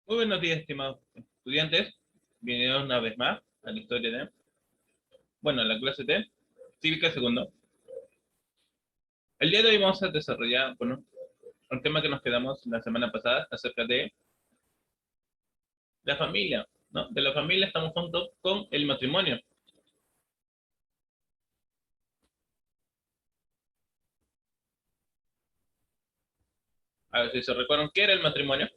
Muy buenos días, estimados estudiantes. Bienvenidos una vez más a la historia de, bueno, a la clase de Cívica Segundo. El día de hoy vamos a desarrollar, bueno, un tema que nos quedamos la semana pasada acerca de la familia, ¿no? De la familia estamos juntos con el matrimonio. A ver si se recuerdan qué era el matrimonio.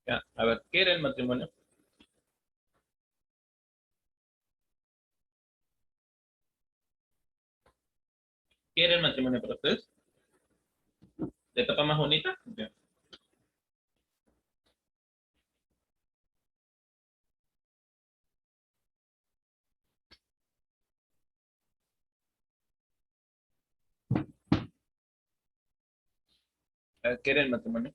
Ya, a ver, ¿qué era el matrimonio? ¿Qué era el matrimonio para ustedes? ¿La etapa más bonita? Ya. A ver, ¿qué era el matrimonio?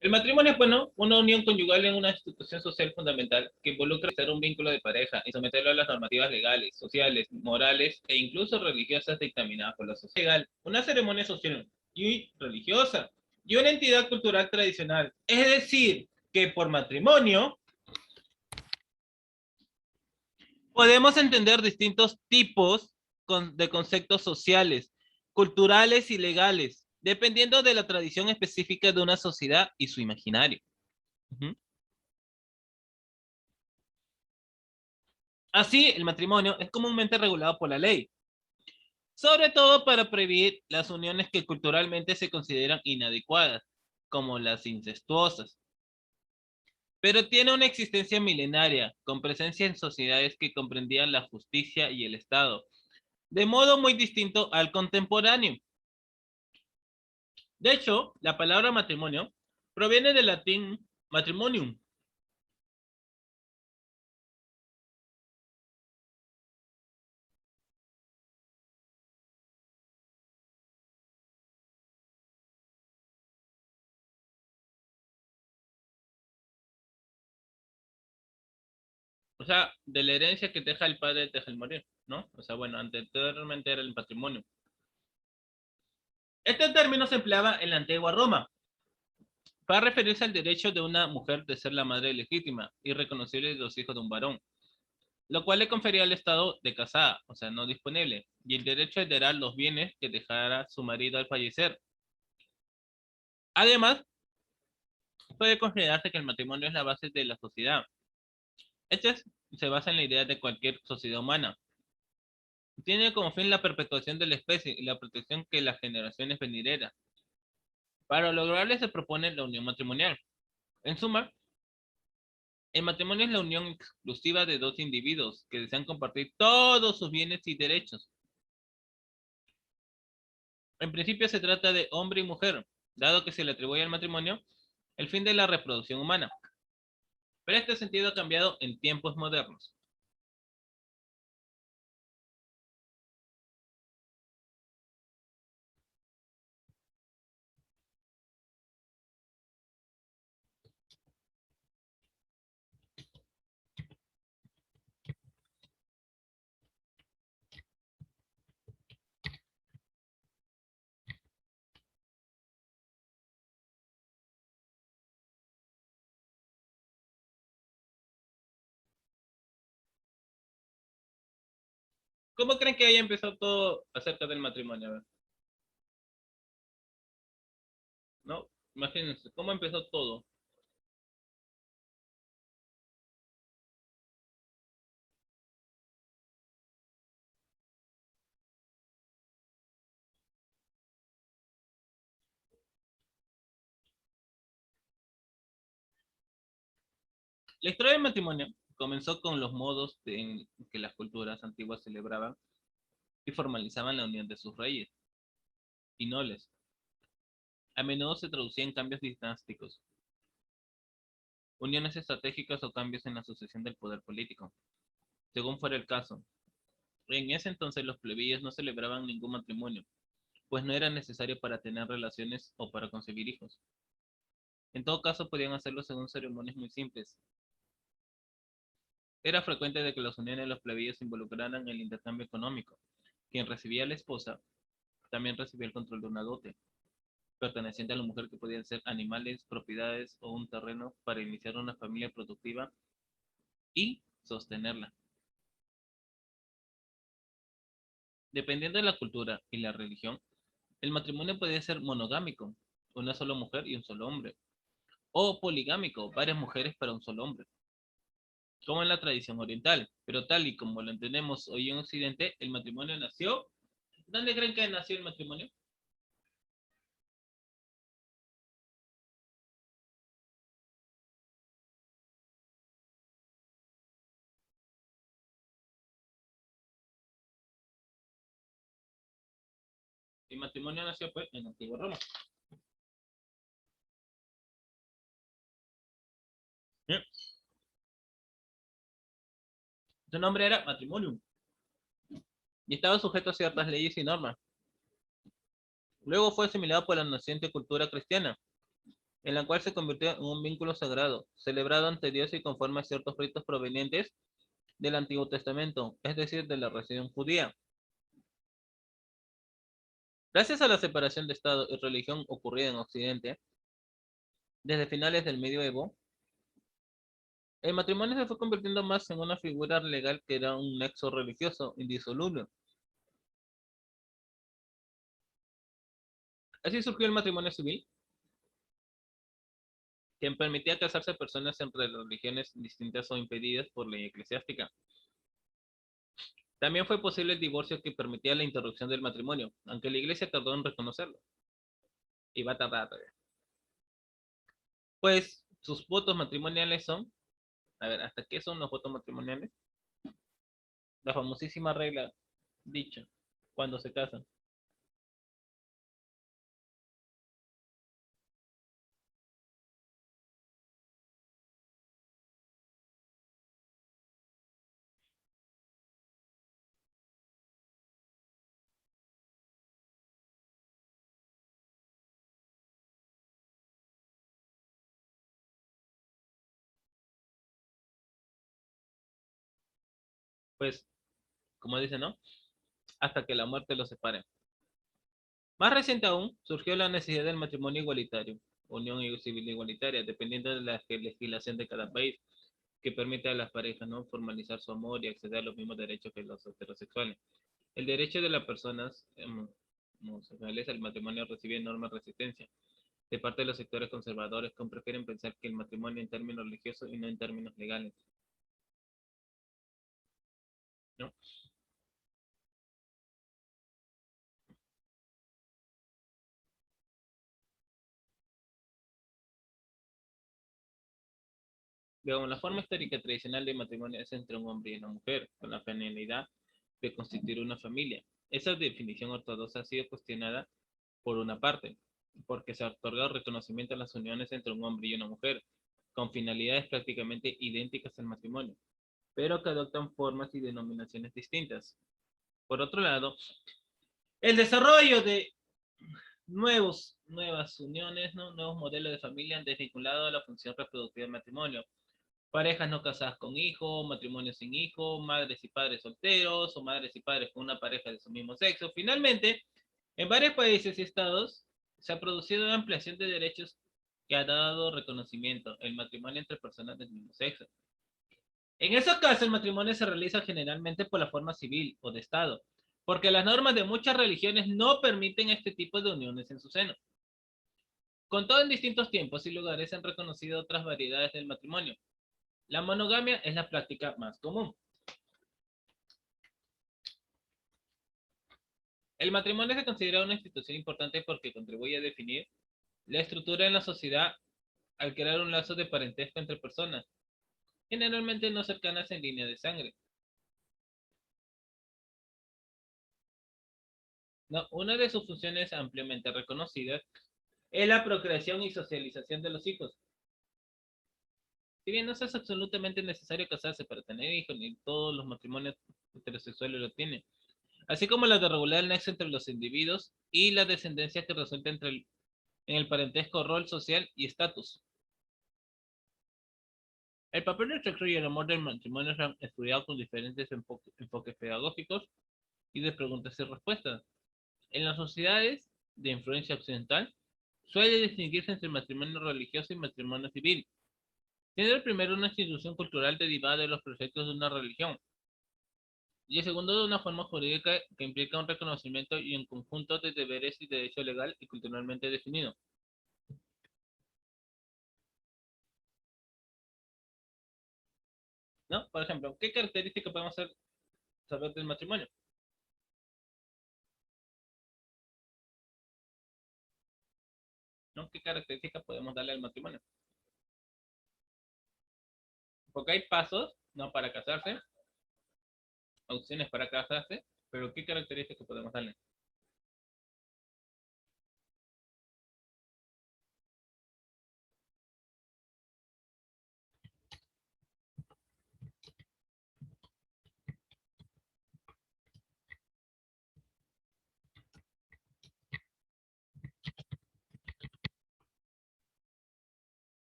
El matrimonio es, bueno, una unión conyugal en una institución social fundamental que involucra establecer un vínculo de pareja y someterlo a las normativas legales, sociales, morales e incluso religiosas dictaminadas por la sociedad. Legal, una ceremonia social y religiosa y una entidad cultural tradicional. Es decir, que por matrimonio podemos entender distintos tipos de conceptos sociales, culturales y legales, dependiendo de la tradición específica de una sociedad y su imaginario. Uh-huh. Así, el matrimonio es comúnmente regulado por la ley, sobre todo para prohibir las uniones que culturalmente se consideran inadecuadas, como las incestuosas. Pero tiene una existencia milenaria, con presencia en sociedades que comprendían la justicia y el Estado, de modo muy distinto al contemporáneo. De hecho, la palabra matrimonio proviene del latín matrimonium. O sea, de la herencia que deja el padre, deja el morir, ¿no? O sea, bueno, anteriormente era el patrimonio. Este término se empleaba en la antigua Roma para referirse al derecho de una mujer de ser la madre legítima y reconocible de los hijos de un varón, lo cual le confería al estado de casada, o sea, no disponible, y el derecho a heredar los bienes que dejara su marido al fallecer. Además, puede considerarse que el matrimonio es la base de la sociedad. Se basa en la idea de cualquier sociedad humana. Tiene como fin la perpetuación de la especie y la protección que las generaciones venideras. Para lograrle se propone la unión matrimonial. En suma, el matrimonio es la unión exclusiva de dos individuos que desean compartir todos sus bienes y derechos. En principio se trata de hombre y mujer, dado que se le atribuye al matrimonio el fin de la reproducción humana. Pero este sentido ha cambiado en tiempos modernos. ¿Cómo creen que haya empezado todo acerca del matrimonio? A ver, ¿no? Imagínense, ¿cómo empezó todo? La historia del matrimonio comenzó con los modos en que las culturas antiguas celebraban y formalizaban la unión de sus reyes y nobles. A menudo se traducía en cambios dinásticos. uniones estratégicas o cambios en la sucesión del poder político, según fuera el caso. En ese entonces los plebeyos no celebraban ningún matrimonio, pues no era necesario para tener relaciones o para concebir hijos. En todo caso, podían hacerlo según ceremonias muy simples. Era frecuente de que las uniones de los plebeyos involucraran el intercambio económico. Quien recibía a la esposa también recibía el control de una dote, perteneciente a la mujer, que podían ser animales, propiedades o un terreno para iniciar una familia productiva y sostenerla. Dependiendo de la cultura y la religión, el matrimonio podía ser monogámico, una sola mujer y un solo hombre, o poligámico, varias mujeres para un solo hombre, como en la tradición oriental. Pero tal y como lo entendemos hoy en Occidente, el matrimonio nació. ¿Dónde creen que nació el matrimonio? El matrimonio nació pues en la antigua Roma. Bien. Su nombre era matrimonium y estaba sujeto a ciertas leyes y normas. Luego fue asimilado por la naciente cultura cristiana, en la cual se convirtió en un vínculo sagrado, celebrado ante Dios y conforme a ciertos ritos provenientes del Antiguo Testamento, es decir, de la religión judía. Gracias a la separación de Estado y religión ocurrida en Occidente, desde finales del Medioevo, el matrimonio se fue convirtiendo más en una figura legal que era un nexo religioso indisoluble. Así surgió el matrimonio civil, que permitía casarse a personas entre religiones distintas o impedidas por ley eclesiástica. También fue posible el divorcio, que permitía la interrupción del matrimonio, aunque la iglesia tardó en reconocerlo. Y va a tardar todavía. Pues sus votos matrimoniales son, a ver, ¿hasta qué son los votos matrimoniales? La famosísima regla dicha cuando se casan. Pues, como dice, ¿no? Hasta que la muerte los separe. Más reciente aún, surgió la necesidad del matrimonio igualitario, unión civil igualitaria, dependiendo de la legislación de cada país, que permite a las parejas no formalizar su amor y acceder a los mismos derechos que los heterosexuales. El derecho de las personas homosexuales al matrimonio recibe enorme resistencia de parte de los sectores conservadores, que prefieren pensar que el matrimonio en términos religiosos y no en términos legales, ¿no? Luego, la forma histórica tradicional de matrimonio es entre un hombre y una mujer, con la finalidad de constituir una familia. Esa definición ortodoxa ha sido cuestionada por una parte, porque se ha otorgado reconocimiento a las uniones entre un hombre y una mujer, con finalidades prácticamente idénticas al matrimonio, pero que adoptan formas y denominaciones distintas. Por otro lado, el desarrollo de nuevas uniones, ¿no? Nuevos modelos de familia han desvinculado a la función reproductiva del matrimonio. Parejas no casadas con hijos, matrimonios sin hijos, madres y padres solteros o madres y padres con una pareja de su mismo sexo. Finalmente, en varios países y estados se ha producido una ampliación de derechos que ha dado reconocimiento al matrimonio entre personas del mismo sexo. En esos casos, el matrimonio se realiza generalmente por la forma civil o de Estado, porque las normas de muchas religiones no permiten este tipo de uniones en su seno. Con todo, en distintos tiempos y lugares se han reconocido otras variedades del matrimonio. La monogamia es la práctica más común. El matrimonio se considera una institución importante porque contribuye a definir la estructura en la sociedad al crear un lazo de parentesco entre personas, generalmente no cercanas en línea de sangre. No, una de sus funciones ampliamente reconocidas es la procreación y socialización de los hijos. Si bien no es absolutamente necesario casarse para tener hijos, ni todos los matrimonios heterosexuales lo tienen, así como la de regular el nexo entre los individuos y la descendencia que resulta en el parentesco, rol social y estatus. El papel del sexo y el amor del matrimonio se han estudiado con diferentes enfoques pedagógicos y de preguntas y respuestas. En las sociedades de influencia occidental, suele distinguirse entre matrimonio religioso y matrimonio civil, siendo el primero una institución cultural derivada de los preceptos de una religión, y el segundo de una forma jurídica que implica un reconocimiento y un conjunto de deberes y derecho legal y culturalmente definido. ¿No? Por ejemplo, ¿qué característica podemos saber del matrimonio? ¿No? ¿Qué característica podemos darle al matrimonio? Porque hay pasos, ¿no? Para casarse, opciones para casarse, pero ¿qué características podemos darle?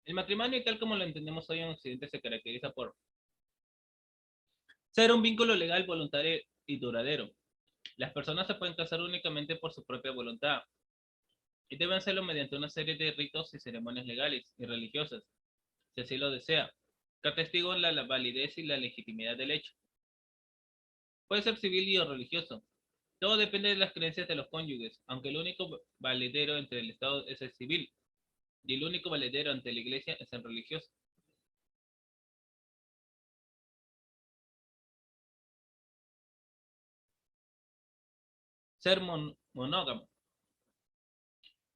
El matrimonio, tal como lo entendemos hoy en Occidente, se caracteriza por ser un vínculo legal, voluntario y duradero. Las personas se pueden casar únicamente por su propia voluntad y deben hacerlo mediante una serie de ritos y ceremonias legales y religiosas, si así lo desea, que atestiguan la validez y la legitimidad del hecho. Puede ser civil y o religioso. Todo depende de las creencias de los cónyuges, aunque el único valedero entre el Estado es el civil y el único valedero ante la Iglesia es el religioso. Ser monógamo.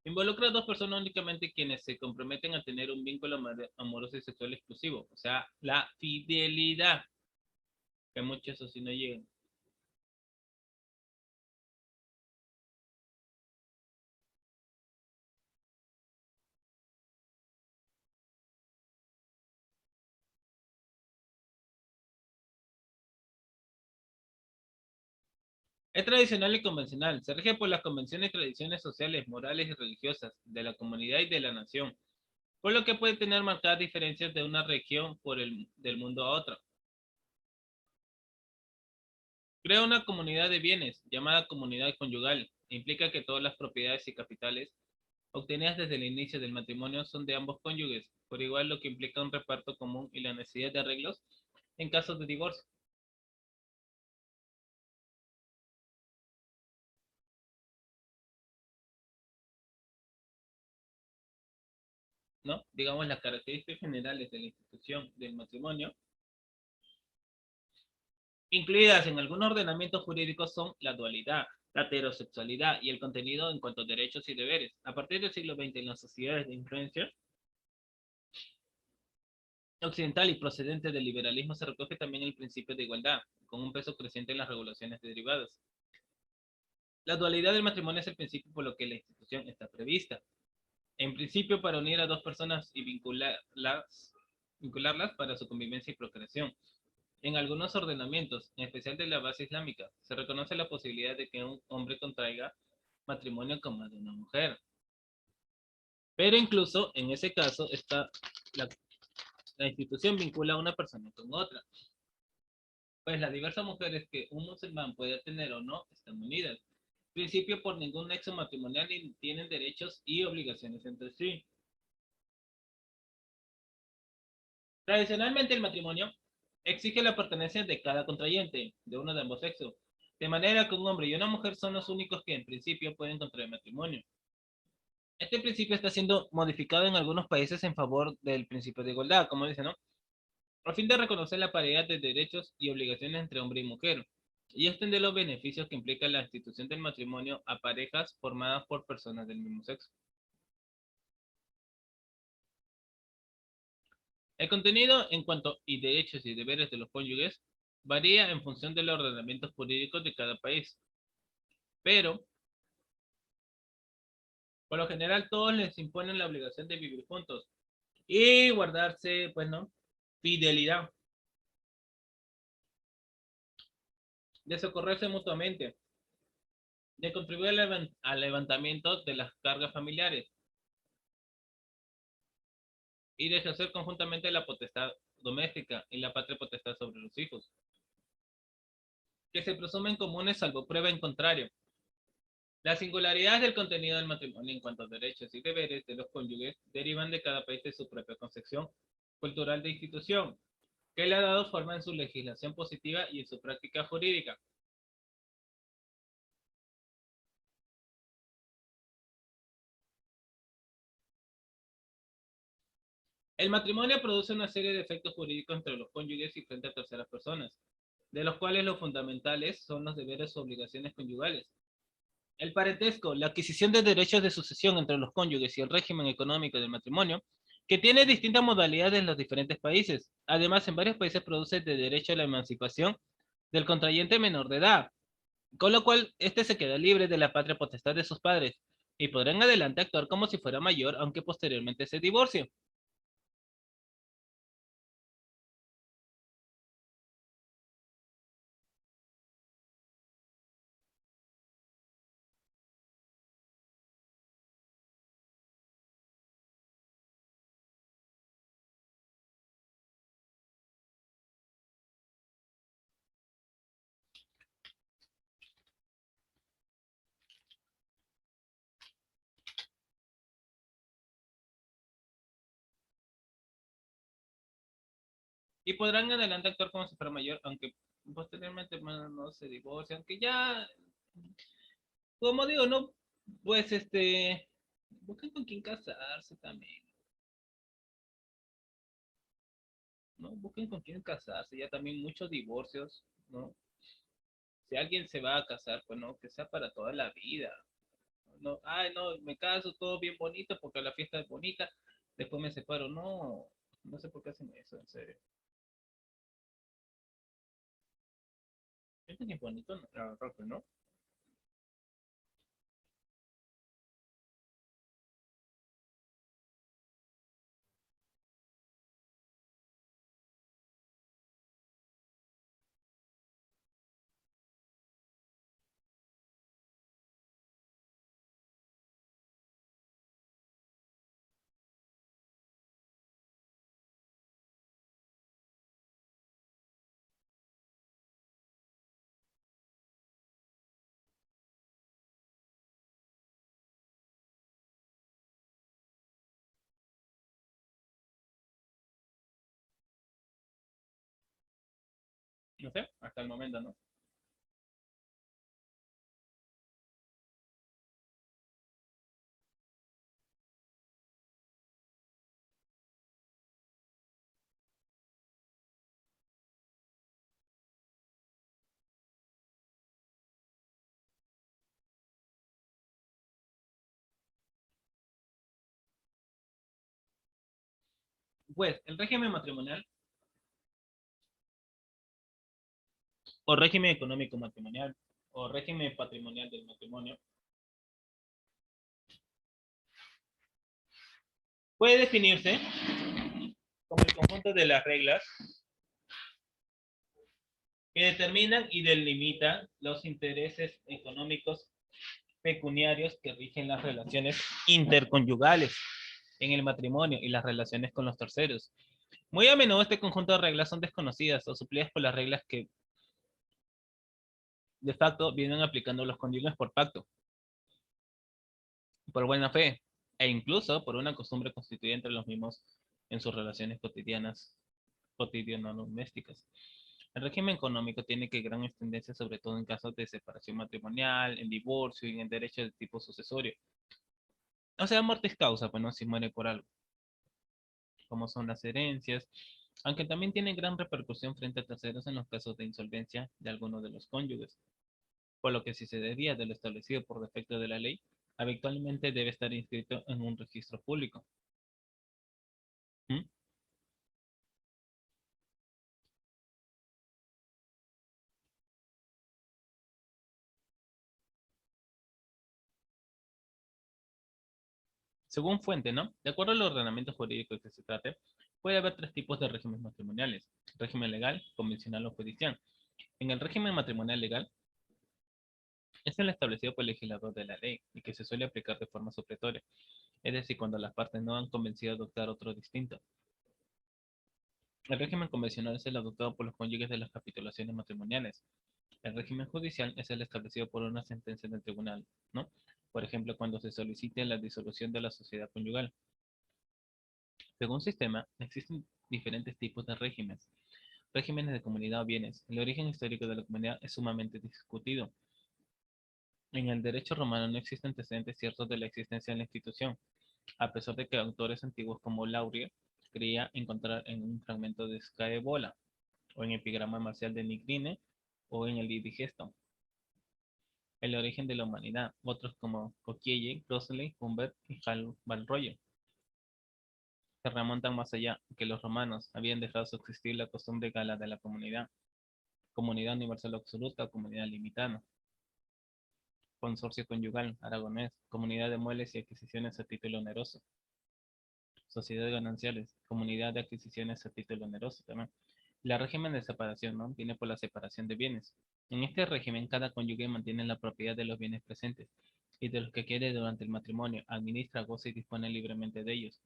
Involucra a dos personas únicamente quienes se comprometen a tener un vínculo amoroso y sexual exclusivo, o sea, la fidelidad, que muchos así no llegan. Es tradicional y convencional, se rige por las convenciones y tradiciones sociales, morales y religiosas de la comunidad y de la nación, por lo que puede tener marcadas diferencias de una región del mundo a otra. Crea una comunidad de bienes, llamada comunidad conyugal. Implica que todas las propiedades y capitales obtenidas desde el inicio del matrimonio son de ambos cónyuges, por igual lo que implica un reparto común y la necesidad de arreglos en casos de divorcio, ¿no? Digamos, las características generales de la institución del matrimonio, incluidas en algún ordenamiento jurídico, son la dualidad, la heterosexualidad y el contenido en cuanto a derechos y deberes. A partir del siglo XX, en las sociedades de influencia occidental y procedente del liberalismo, se recoge también el principio de igualdad, con un peso creciente en las regulaciones derivadas. La dualidad del matrimonio es el principio por lo que la institución está prevista. En principio, para unir a dos personas y vincularlas para su convivencia y procreación. En algunos ordenamientos, en especial de la base islámica, se reconoce la posibilidad de que un hombre contraiga matrimonio con más de una mujer. Pero incluso en ese caso, la, la institución vincula a una persona con otra. Pues las diversas mujeres que un musulmán puede tener o no están unidas. En principio, por ningún nexo matrimonial ni tienen derechos y obligaciones entre sí. Tradicionalmente, el matrimonio exige la pertenencia de cada contrayente, de uno de ambos sexos, de manera que un hombre y una mujer son los únicos que en principio pueden contraer matrimonio. Este principio está siendo modificado en algunos países en favor del principio de igualdad, como dice, ¿no? A fin de reconocer la paridad de derechos y obligaciones entre hombre y mujer, y extender los beneficios que implica la institución del matrimonio a parejas formadas por personas del mismo sexo. El contenido en cuanto a derechos y deberes de los cónyuges varía en función de los ordenamientos jurídicos de cada país, pero por lo general todos les imponen la obligación de vivir juntos y guardarse, pues no, fidelidad, de socorrerse mutuamente, de contribuir al levantamiento de las cargas familiares y de ejercer conjuntamente la potestad doméstica y la patria potestad sobre los hijos, que se presumen comunes salvo prueba en contrario. Las singularidades del contenido del matrimonio en cuanto a derechos y deberes de los cónyuges derivan de cada país de su propia concepción cultural de institución, que le ha dado forma en su legislación positiva y en su práctica jurídica. El matrimonio produce una serie de efectos jurídicos entre los cónyuges y frente a terceras personas, de los cuales los fundamentales son los deberes o obligaciones conyugales. El parentesco, la adquisición de derechos de sucesión entre los cónyuges y el régimen económico del matrimonio, que tiene distintas modalidades en los diferentes países. Además, en varios países produce de derecho a la emancipación del contrayente menor de edad, con lo cual éste se queda libre de la patria potestad de sus padres y podrá en adelante actuar como si fuera mayor, aunque posteriormente se divorcie. Y podrán en adelante actuar como si fuera mayor, aunque posteriormente bueno, no se divorcie, aunque ya, como digo, no, pues busquen con quién casarse también, ¿no? Busquen con quién casarse, ya también muchos divorcios, ¿no? Si alguien se va a casar, pues no, que sea para toda la vida. No, ay, no, me caso todo bien bonito porque la fiesta es bonita, después me separo. No, no sé por qué hacen eso, en serio. Esto es bien bonito, ¿no? La verdad que no. No sé, hasta el momento, ¿no? Pues, el régimen matrimonial o régimen económico matrimonial o régimen patrimonial del matrimonio puede definirse como el conjunto de las reglas que determinan y delimitan los intereses económicos pecuniarios que rigen las relaciones interconyugales en el matrimonio y las relaciones con los terceros. Muy a menudo este conjunto de reglas son desconocidas o suplidas por las reglas que de facto vienen aplicando los cónyuges por pacto, por buena fe e incluso por una costumbre constituida entre los mismos en sus relaciones cotidianas domésticas. El régimen económico tiene que gran extendencia sobre todo en casos de separación matrimonial, en divorcio y en derechos de tipo sucesorio. O sea, mortis causa, pues no si muere por algo, como son las herencias, aunque también tiene gran repercusión frente a terceros en los casos de insolvencia de alguno de los cónyuges, por lo que si se desvía de lo establecido por defecto de la ley, habitualmente debe estar inscrito en un registro público. ¿Mm? Según fuente, ¿no? De acuerdo al ordenamiento jurídico que se trate, puede haber tres tipos de regímenes matrimoniales: régimen legal, convencional o judicial. En el régimen matrimonial legal, es el establecido por el legislador de la ley y que se suele aplicar de forma supletoria, es decir, cuando las partes no han convencido a adoptar otro distinto. El régimen convencional es el adoptado por los cónyuges de las capitulaciones matrimoniales. El régimen judicial es el establecido por una sentencia del tribunal, ¿no? Por ejemplo, cuando se solicite la disolución de la sociedad conyugal. Según sistema, existen diferentes tipos de regímenes. Regímenes de comunidad o bienes. El origen histórico de la comunidad es sumamente discutido. En el derecho romano no existen antecedentes ciertos de la existencia de la institución, a pesar de que autores antiguos como Laurier creía encontrar en un fragmento de Scaevola, o en epigrama marcial de Nigrine, o en el Digesto. El origen de la humanidad. Otros como Coquille, Crossley, Humbert y Hal Balroyo se remontan más allá, que los romanos habían dejado subsistir la costumbre gala de la comunidad, comunidad universal absoluta o comunidad limitada, consorcio conyugal aragonés, comunidad de muebles y adquisiciones a título oneroso, sociedades gananciales, comunidad de adquisiciones a título oneroso también. El régimen de separación, ¿no? Viene por la separación de bienes. En este régimen, cada cónyuge mantiene la propiedad de los bienes presentes y de los que quiere durante el matrimonio, administra, goza y dispone libremente de ellos,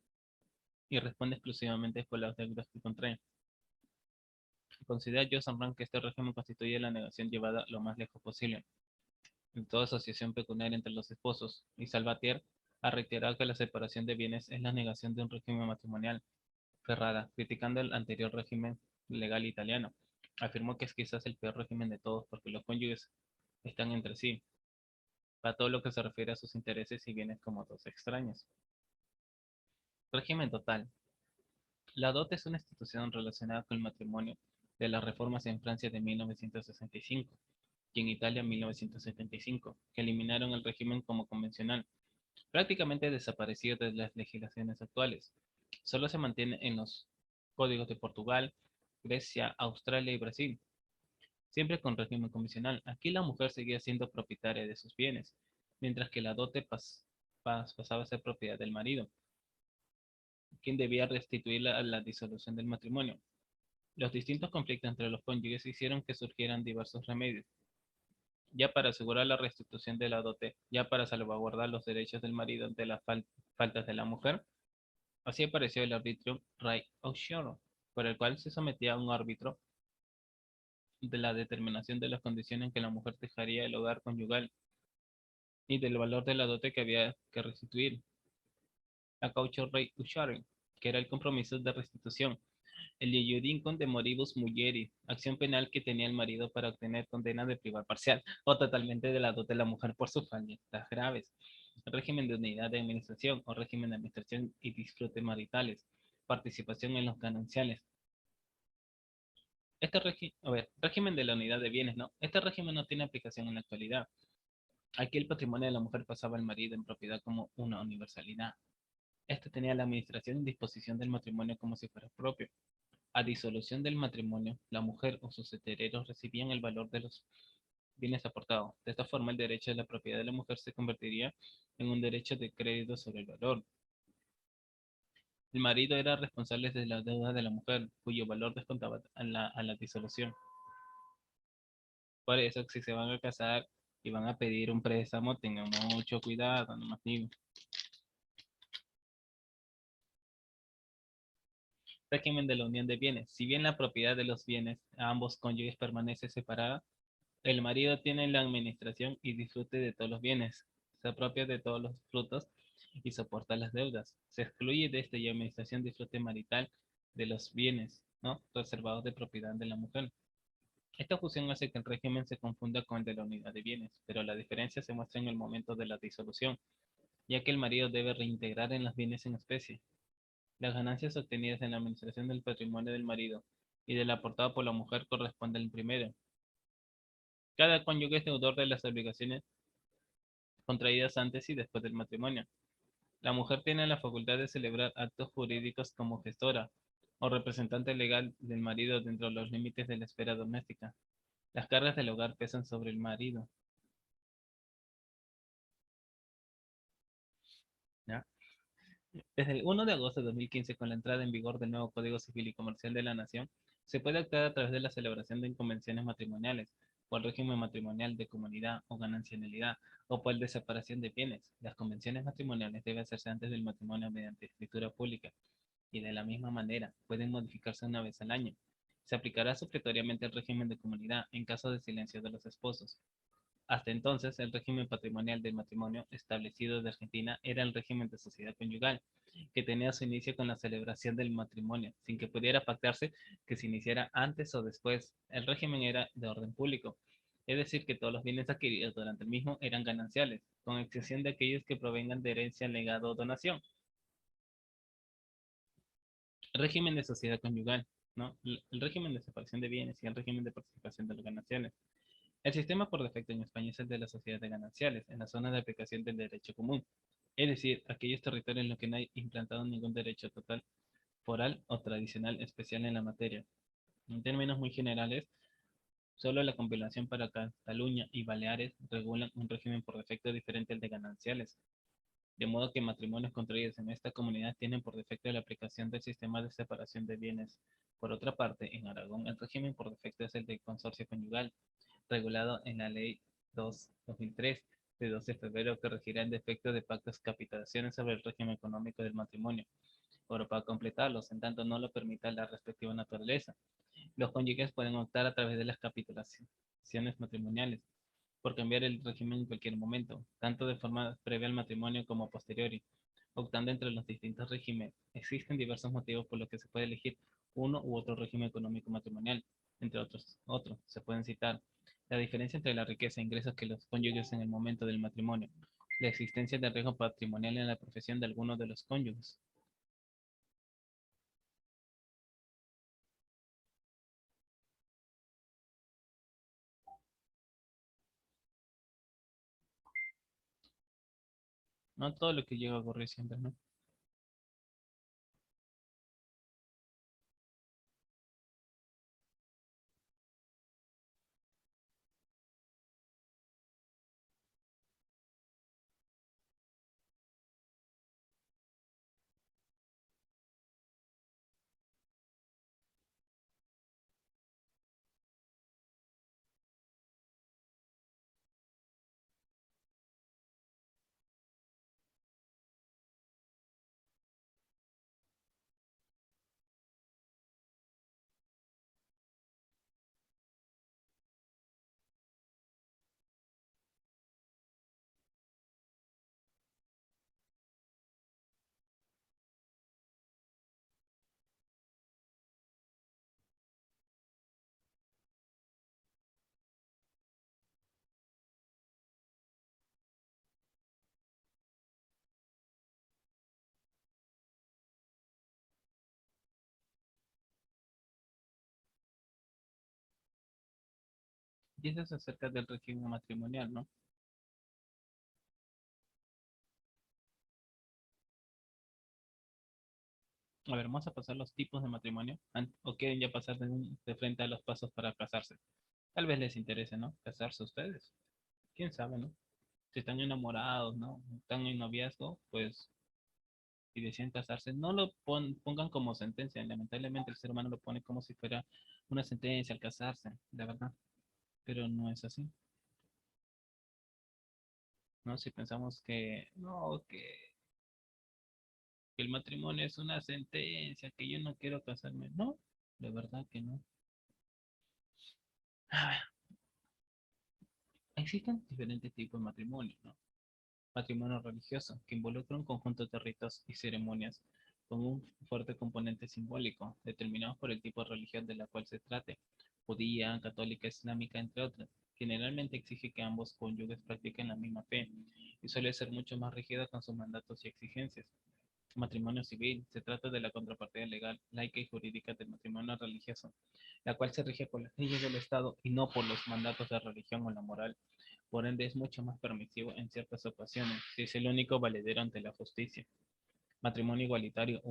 y responde exclusivamente por las deudas que contrae. Considera Joseph Rank que este régimen constituye la negación llevada lo más lejos posible en toda asociación pecuniaria entre los esposos, y Salvatierre ha reiterado que la separación de bienes es la negación de un régimen matrimonial. Ferrara, criticando el anterior régimen legal italiano, afirmó que es quizás el peor régimen de todos porque los cónyuges están entre sí, para todo lo que se refiere a sus intereses y bienes como dos extraños. Régimen total. La dote es una institución relacionada con el matrimonio de las reformas en Francia de 1965 y en Italia 1975, que eliminaron el régimen como convencional, prácticamente desaparecido de las legislaciones actuales. Solo se mantiene en los códigos de Portugal, Grecia, Australia y Brasil, siempre con régimen convencional. Aquí la mujer seguía siendo propietaria de sus bienes, mientras que la dote pasaba a ser propiedad del marido, quien debía restituirla a la disolución del matrimonio. Los distintos conflictos entre los cónyuges hicieron que surgieran diversos remedios, ya para asegurar la restitución de la dote, ya para salvaguardar los derechos del marido ante las faltas de la mujer. Así apareció el arbitrio right of shore, por el cual se sometía a un árbitro de la determinación de las condiciones en que la mujer dejaría el hogar conyugal y del valor de la dote que había que restituir. A caucho rei usuario, que era el compromiso de restitución. El iudincum de moribus mulieri, acción penal que tenía el marido para obtener condena de privar parcial o totalmente de la dote de la mujer por sus faltas graves. Régimen de unidad de administración o régimen de administración y disfrute maritales. Participación en los gananciales. Régimen de la unidad de bienes, ¿no? Este régimen no tiene aplicación en la actualidad. Aquí el patrimonio de la mujer pasaba al marido en propiedad como una universalidad. Este tenía la administración y disposición del matrimonio como si fuera propio. A disolución del matrimonio, la mujer o sus herederos recibían el valor de los bienes aportados. De esta forma, el derecho de la propiedad de la mujer se convertiría en un derecho de crédito sobre el valor. El marido era responsable de la deuda de la mujer, cuyo valor descontaba a la disolución. Por eso, si se van a casar y van a pedir un préstamo, tengan mucho cuidado, no más digo. Régimen de la unión de bienes. Si bien la propiedad de los bienes a ambos cónyuges permanece separada, el marido tiene la administración y disfrute de todos los bienes, se apropia de todos los frutos y soporta las deudas. Se excluye de esta y administración disfrute marital de los bienes, ¿no? Reservados de propiedad de la mujer. Esta fusión hace que el régimen se confunda con el de la unidad de bienes, pero la diferencia se muestra en el momento de la disolución. ya que el marido debe reintegrar en los bienes en especie. Las ganancias obtenidas en la administración del patrimonio del marido y del aportado por la mujer corresponden al primero. Cada cónyuge es deudor de las obligaciones contraídas antes y después del matrimonio. La mujer tiene la facultad de celebrar actos jurídicos como gestora o representante legal del marido dentro de los límites de la esfera doméstica. Las cargas del hogar pesan sobre el marido. ¿Ya? Desde el 1 de agosto de 2015, con la entrada en vigor del nuevo Código Civil y Comercial de la Nación, se puede actuar a través de la celebración de convenciones matrimoniales, por el régimen matrimonial de comunidad o ganancialidad, o por el de separación de bienes. Las convenciones matrimoniales deben hacerse antes del matrimonio mediante escritura pública, y de la misma manera pueden modificarse una vez al año. Se aplicará supletoriamente el régimen de comunidad en caso de silencio de los esposos. Hasta entonces, el régimen patrimonial del matrimonio establecido de Argentina era el régimen de sociedad conyugal, que tenía su inicio con la celebración del matrimonio, sin que pudiera pactarse que se iniciara antes o después. El régimen era de orden público, es decir, que todos los bienes adquiridos durante el mismo eran gananciales, con excepción de aquellos que provengan de herencia, legado o donación. Régimen de sociedad conyugal, ¿no? El régimen de separación de bienes y el régimen de participación de las gananciales. El sistema por defecto en España es el de la sociedad de gananciales, en la zona de aplicación del derecho común, es decir, aquellos territorios en los que no hay implantado ningún derecho total, foral o tradicional especial en la materia. En términos muy generales, solo la compilación para Cataluña y Baleares regulan un régimen por defecto diferente al de gananciales, de modo que matrimonios contraídos en esta comunidad tienen por defecto la aplicación del sistema de separación de bienes. Por otra parte, en Aragón, el régimen por defecto es el de consorcio conyugal, regulado en la Ley 2/2003 de 12 de febrero, que regirá el defecto de pactos capitalizaciones sobre el régimen económico del matrimonio, pero para completarlos, en tanto no lo permita la respectiva naturaleza. Los cónyuges pueden optar a través de las capitalizaciones matrimoniales por cambiar el régimen en cualquier momento, tanto de forma previa al matrimonio como posteriori, optando entre los distintos regímenes. Existen diversos motivos por los que se puede elegir uno u otro régimen económico matrimonial, entre otros. Se pueden citar la diferencia entre la riqueza e ingresos que los cónyuges en el momento del matrimonio, la existencia de riesgo patrimonial en la profesión de alguno de los cónyuges. No todo lo que llega a ocurrir siempre, ¿no? Y eso es acerca del régimen matrimonial, ¿no? A ver, vamos a pasar los tipos de matrimonio, o quieren ya pasar de frente a los pasos para casarse. Tal vez les interese, ¿no? Casarse ustedes. Quién sabe, ¿no? Si están enamorados, ¿no? Están en noviazgo, pues, y deciden casarse, no lo pongan como sentencia. Lamentablemente el ser humano lo pone como si fuera una sentencia al casarse, la verdad. Pero no es así, ¿no? Si pensamos que, no, que el matrimonio es una sentencia, que yo no quiero casarme, no, de verdad que no. A ver, existen diferentes tipos de matrimonio, ¿no? Matrimonio religioso, que involucra un conjunto de ritos y ceremonias con un fuerte componente simbólico, determinados por el tipo de religión de la cual se trate, judía, católica, islámica, entre otras. generalmente exige que ambos cónyuges practiquen la misma fe y suele ser mucho más rígida con sus mandatos y exigencias. Matrimonio civil. Se trata de la contrapartida legal, laica y jurídica del matrimonio religioso, la cual se rige por las leyes del Estado y no por los mandatos de religión o la moral. Por ende, es mucho más permisivo en ciertas ocasiones, si es el único valedero ante la justicia. Matrimonio igualitario,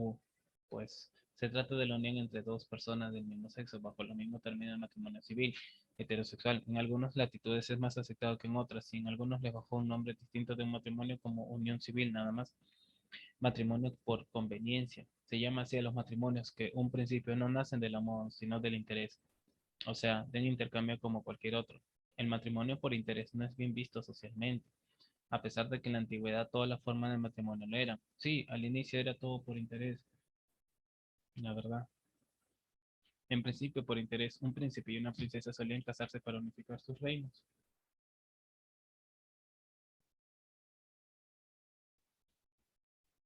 pues se trata de la unión entre dos personas del mismo sexo bajo el mismo término de matrimonio civil, heterosexual. En algunas latitudes es más aceptado que en otras, y en algunos le bajó un nombre distinto de un matrimonio como unión civil, nada más. Matrimonio por conveniencia. Se llama así a los matrimonios que un principio no nacen del amor, sino del interés. O sea, de un intercambio como cualquier otro. El matrimonio por interés no es bien visto socialmente, a pesar de que en la antigüedad todas las formas de matrimonio lo eran. Sí, al inicio era todo por interés, la verdad. En principio, por interés, un príncipe y una princesa solían casarse para unificar sus reinos.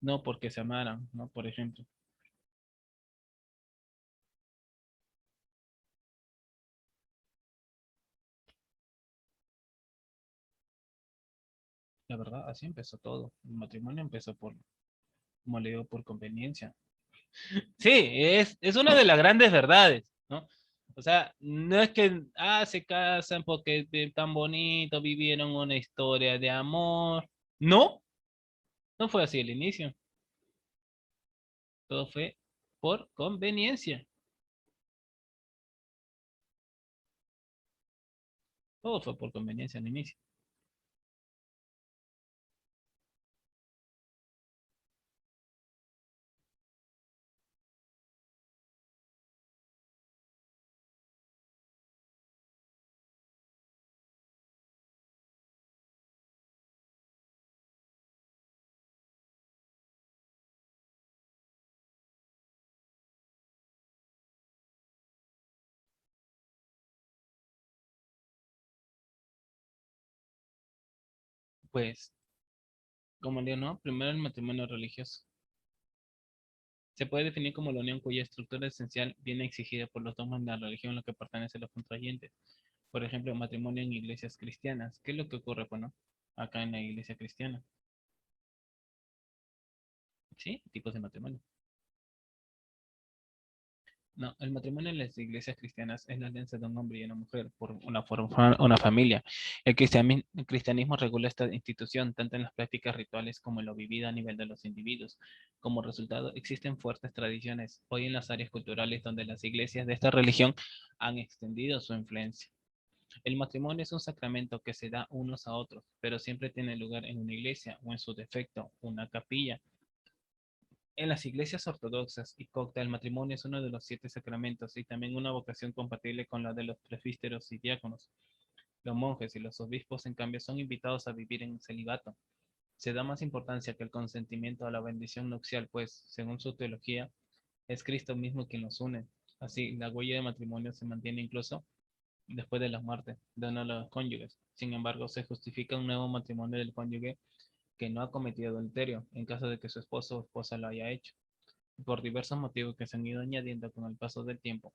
No porque se amaran, ¿no? Por ejemplo. La verdad, así empezó todo. El matrimonio empezó por, como le digo, por conveniencia. Sí, es una de las grandes verdades, ¿no? O sea, no es que se casan porque tan bonito, vivieron una historia de amor. No, no fue así el inicio. Todo fue por conveniencia. Todo fue por conveniencia al inicio. Pues, como digo, ¿no? Primero el matrimonio religioso. Se puede definir como la unión cuya estructura esencial viene exigida por los dogmas de la religión a la que pertenecen los contrayentes. Por ejemplo, matrimonio en iglesias cristianas. ¿Qué es lo que ocurre, bueno, acá en la iglesia cristiana? ¿Sí? Tipos de matrimonio. No, el matrimonio en las iglesias cristianas es la alianza de un hombre y una mujer por una familia. El cristianismo regula esta institución tanto en las prácticas rituales como en lo vivido a nivel de los individuos. Como resultado, existen fuertes tradiciones hoy en las áreas culturales donde las iglesias de esta religión han extendido su influencia. El matrimonio es un sacramento que se da unos a otros, pero siempre tiene lugar en una iglesia o en su defecto, una capilla. En las iglesias ortodoxas y copta, el matrimonio es uno de los 7 sacramentos y también una vocación compatible con la de los presbíteros y diáconos. Los monjes y los obispos, en cambio, son invitados a vivir en celibato. Se da más importancia que el consentimiento a la bendición nupcial, pues, según su teología, es Cristo mismo quien los une. Así, la huella de matrimonio se mantiene incluso después de la muerte de uno de los cónyuges. Sin embargo, se justifica un nuevo matrimonio del cónyuge que no ha cometido adulterio, en caso de que su esposo o esposa lo haya hecho por diversos motivos que se han ido añadiendo con el paso del tiempo.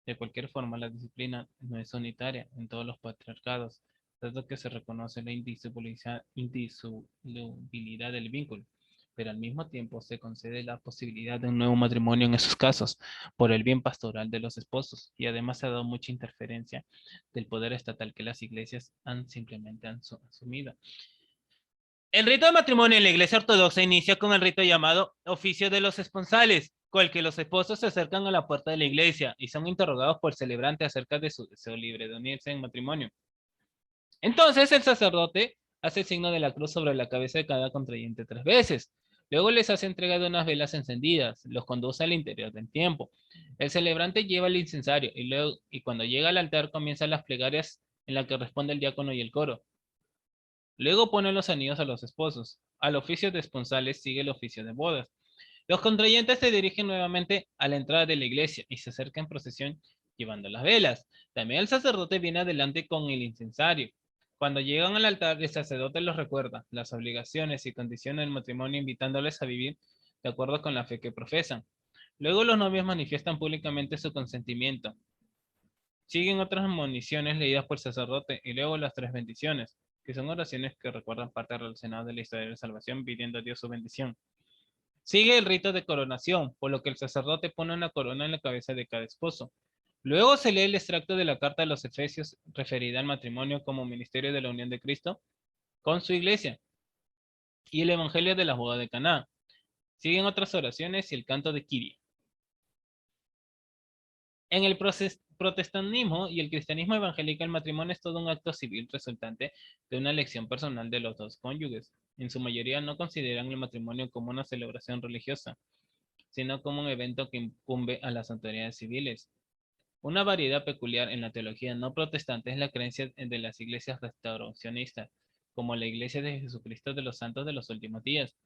De cualquier forma, la disciplina no es unitaria en todos los patriarcados, dado que se reconoce la indisolubilidad del vínculo, pero al mismo tiempo se concede la posibilidad de un nuevo matrimonio en esos casos, por el bien pastoral de los esposos, y además se ha dado mucha interferencia del poder estatal que las iglesias han simplemente asumido. El rito de matrimonio en la iglesia ortodoxa inicia con el rito llamado oficio de los esponsales, con el que los esposos se acercan a la puerta de la iglesia y son interrogados por el celebrante acerca de su deseo libre de unirse en matrimonio. Entonces el sacerdote hace el signo de la cruz sobre la cabeza de cada contrayente 3 veces. Luego les hace entrega de unas velas encendidas, los conduce al interior del templo. El celebrante lleva el incensario y cuando llega al altar comienzan las plegarias en las que responde el diácono y el coro. Luego pone los anillos a los esposos. Al oficio de esponsales sigue el oficio de bodas. Los contrayentes se dirigen nuevamente a la entrada de la iglesia y se acercan en procesión llevando las velas. También el sacerdote viene adelante con el incensario. Cuando llegan al altar, el sacerdote los recuerda las obligaciones y condiciones del matrimonio, invitándoles a vivir de acuerdo con la fe que profesan. Luego los novios manifiestan públicamente su consentimiento. Siguen otras moniciones leídas por el sacerdote y luego las tres bendiciones, que son oraciones que recuerdan partes relacionadas de la historia de la salvación pidiendo a Dios su bendición. Sigue el rito de coronación, por lo que el sacerdote pone una corona en la cabeza de cada esposo. Luego se lee el extracto de la carta de los Efesios referida al matrimonio como ministerio de la unión de Cristo con su iglesia y el evangelio de la boda de Caná. Siguen otras oraciones y el canto de Kyrie. En el protestantismo y el cristianismo evangélico, el matrimonio es todo un acto civil resultante de una elección personal de los dos cónyuges. En su mayoría no consideran el matrimonio como una celebración religiosa, sino como un evento que incumbe a las autoridades civiles. Una variedad peculiar en la teología no protestante es la creencia de las iglesias restauracionistas, como la Iglesia de Jesucristo de los Santos de los Últimos Días,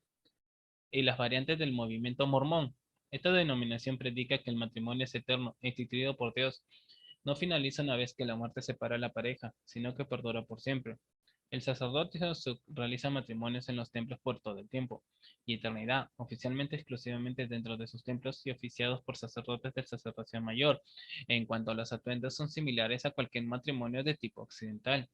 y las variantes del movimiento mormón. Esta denominación predica que el matrimonio es eterno, instituido por Dios. No finaliza una vez que la muerte separa a la pareja, sino que perdura por siempre. El sacerdote realiza matrimonios en los templos por todo el tiempo y eternidad, oficialmente exclusivamente dentro de sus templos y oficiados por sacerdotes del sacerdocio mayor. En cuanto a los atuendos, son similares a cualquier matrimonio de tipo occidental.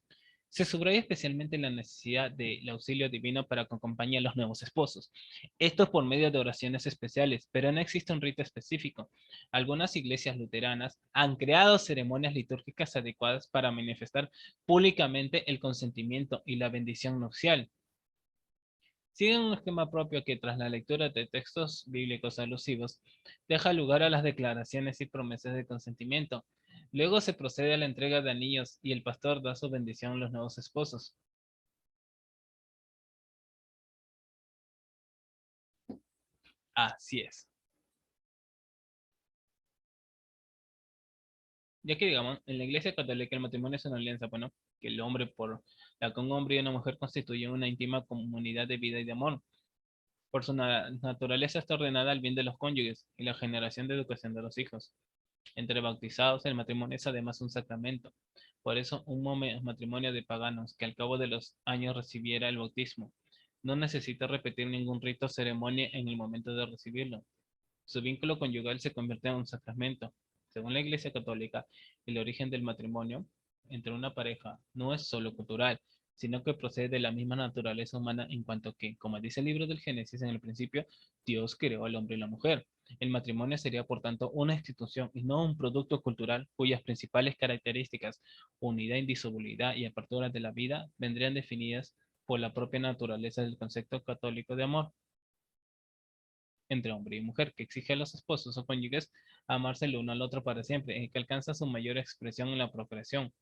Se subraya especialmente la necesidad del auxilio divino para que acompañe a los nuevos esposos. Esto es por medio de oraciones especiales, pero no existe un rito específico. Algunas iglesias luteranas han creado ceremonias litúrgicas adecuadas para manifestar públicamente el consentimiento y la bendición nupcial. Siguen un esquema propio que, tras la lectura de textos bíblicos alusivos, deja lugar a las declaraciones y promesas de consentimiento. Luego se procede a la entrega de anillos y el pastor da su bendición a los nuevos esposos. Así es. Ya que digamos, en la Iglesia Católica el matrimonio es una alianza, bueno, que el hombre por la que un hombre y una mujer constituyen una íntima comunidad de vida y de amor. Por su naturaleza está ordenada al bien de los cónyuges y la generación de educación de los hijos. Entre bautizados, el matrimonio es además un sacramento. Por eso, un matrimonio de paganos que al cabo de los años recibiera el bautismo no necesita repetir ningún rito o ceremonia en el momento de recibirlo. Su vínculo conyugal se convierte en un sacramento. Según la Iglesia Católica, el origen del matrimonio entre una pareja no es solo cultural, sino que procede de la misma naturaleza humana en cuanto que, como dice el libro del Génesis en el principio, Dios creó al hombre y la mujer. El matrimonio sería, por tanto, una institución y no un producto cultural cuyas principales características, unidad, indisolubilidad y apertura de la vida, vendrían definidas por la propia naturaleza del concepto católico de amor entre hombre y mujer, que exige a los esposos o cónyuges amarse el uno al otro para siempre, y que alcanza su mayor expresión en la procreación.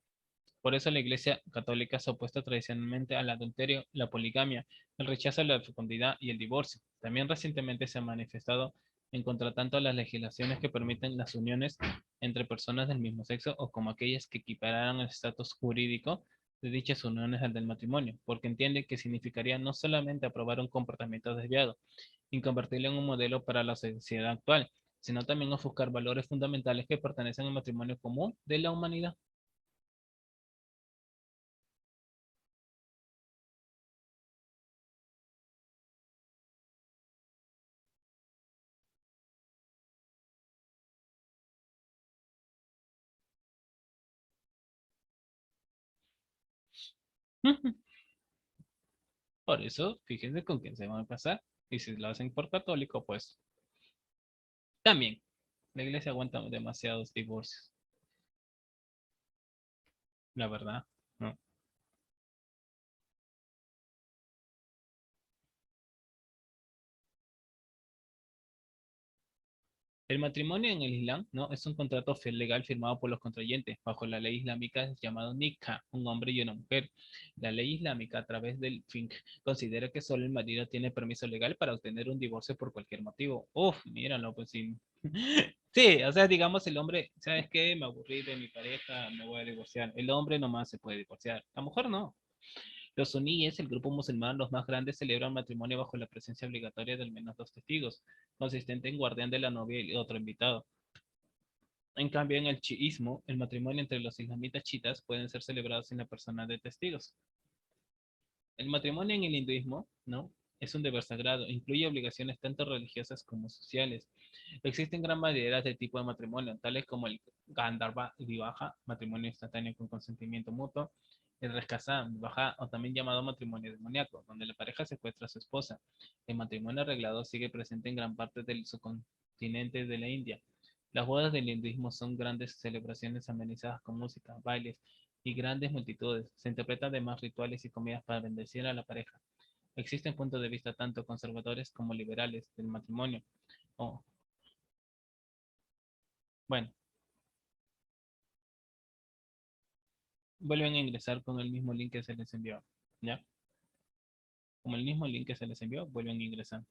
Por eso la Iglesia Católica se ha opuesto tradicionalmente al adulterio, la poligamia, el rechazo a la fecundidad y el divorcio. También recientemente se ha manifestado en contra tanto a las legislaciones que permiten las uniones entre personas del mismo sexo o como aquellas que equipararan el estatus jurídico de dichas uniones al del matrimonio, porque entiende que significaría no solamente aprobar un comportamiento desviado y convertirlo en un modelo para la sociedad actual, sino también ofuscar valores fundamentales que pertenecen al matrimonio común de la humanidad. Por eso, fíjense con quién se van a casar. Y si lo hacen por católico, pues también. La iglesia aguanta demasiados divorcios, la verdad. ¿No? El matrimonio en el Islam, ¿no? Es un contrato legal firmado por los contrayentes bajo la ley islámica llamado nikah, un hombre y una mujer. La ley islámica, a través del FINC, considera que solo el marido tiene permiso legal para obtener un divorcio por cualquier motivo. Uf, míralo, pues sí. Sí, o sea, digamos el hombre, ¿sabes qué? Me aburrí de mi pareja, me voy a divorciar. El hombre nomás se puede divorciar, la mujer no. Los suníes, el grupo musulmán los más grandes, celebran matrimonio bajo la presencia obligatoria de al menos dos testigos, consistente en guardián de la novia y otro invitado. En cambio, en el chiismo, el matrimonio entre los islamitas chiitas pueden ser celebrados sin la persona de testigos. El matrimonio en el hinduismo, ¿no? Es un deber sagrado, incluye obligaciones tanto religiosas como sociales. Existen gran variedad de tipos de matrimonio, tales como el Gandharva Vivaha, matrimonio instantáneo con consentimiento mutuo, el Rajkasa Vivaha, o también llamado matrimonio demoníaco, donde la pareja secuestra a su esposa. El matrimonio arreglado sigue presente en gran parte del subcontinente de la India. Las bodas del hinduismo son grandes celebraciones amenizadas con música, bailes y grandes multitudes. Se interpretan además rituales y comidas para bendecir a la pareja. Existen puntos de vista tanto conservadores como liberales del matrimonio. Oh, bueno, vuelven a ingresar con el mismo link que se les envió. ¿Ya? Como el mismo link que se les envió, vuelven a ingresar.